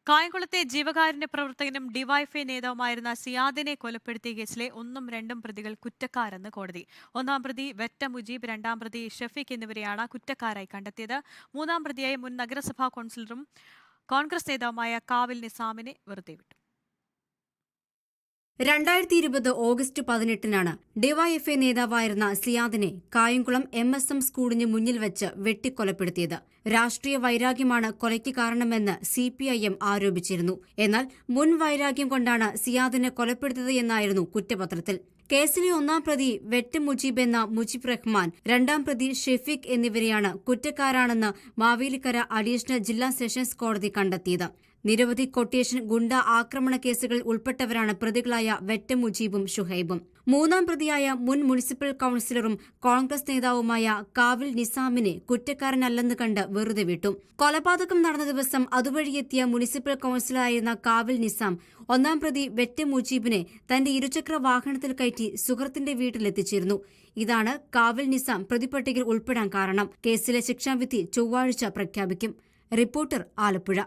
കായംകുളത്തെ ജീവകാരുണ്യ പ്രവർത്തകനും ഡിവൈഎഫ്ഐ നേതാവുമായിരുന്ന സിയാദിനെ കൊലപ്പെടുത്തിയ കേസിലെ 1ഉം 2ഉം പ്രതികൾ കുറ്റക്കാരെന്ന് കോടതി. 1-ാം പ്രതി വെറ്റ മുജീബ്, 2-ാം പ്രതി ഷഫീഖ് എന്നിവരെയാണ് കുറ്റക്കാരായി കണ്ടെത്തിയത്. 3-ാം പ്രതിയായ മുൻ നഗരസഭാ കൌൺസിലറും കോൺഗ്രസ് നേതാവുമായ കാവിൽ നിസാമിനെ വെറുതെ വിട്ടു. 2020 ഓഗസ്റ്റ് 18-നാണ് ഡിവൈഎഫ്ഐ നേതാവായിരുന്ന സിയാദിനെ കായംകുളം MSM സ്കൂളിന് മുന്നിൽ വെച്ച് വെട്ടിക്കൊലപ്പെടുത്തിയത്. രാഷ്ട്രീയ വൈരാഗ്യമാണ് കൊലയ്ക്ക് കാരണമെന്ന് CPIM ആരോപിച്ചിരുന്നു. എന്നാൽ മുൻ വൈരാഗ്യം കൊണ്ടാണ് സിയാദിനെ കൊലപ്പെടുത്തിയത് എന്നായിരുന്നു കുറ്റപത്രത്തിൽ. കേസിലെ 1-ാം പ്രതി വെട്ട് മുജീബ് എന്ന മുജീബ് റഹ്മാൻ, 2-ാം പ്രതി ഷെഫീഖ് എന്നിവരെയാണ് കുറ്റക്കാരാണെന്ന് മാവേലിക്കര അഡീഷണൽ ജില്ലാ സെഷൻസ് കോടതി കണ്ടെത്തിയത്. നിരവധി കൊട്ടേഷൻ, ഗുണ്ട ആക്രമണ കേസുകളിൽ ഉൾപ്പെട്ടവരാണ് പ്രതികളായ വെട്ട് മുജീബും ഷുഹൈബും. 3-ാം പ്രതിയായ മുൻ മുനിസിപ്പൽ കൌൺസിലറും കോൺഗ്രസ് നേതാവുമായ കാവിൽ നിസാമിനെ കുറ്റക്കാരനല്ലെന്ന് കണ്ട് വെറുതെ വിട്ടു. കൊലപാതകം നടന്ന ദിവസം അതുവഴിയെത്തിയ മുനിസിപ്പൽ കൌൺസിലറായിരുന്ന കാവിൽ നിസാം 1-ാം പ്രതി വെട്ട് മുജീബിനെ തന്റെ ഇരുചക്ര വാഹനത്തിൽ കയറ്റി സുഹൃത്തിന്റെ വീട്ടിലെത്തിച്ചിരുന്നു. ഇതാണ് കാവിൽ നിസാം പ്രതിപട്ടികയിൽ ഉൾപ്പെടാൻ കാരണം. കേസിലെ ശിക്ഷാവിധി ചൊവ്വാഴ്ച പ്രഖ്യാപിക്കും. റിപ്പോർട്ടർ, ആലപ്പുഴ.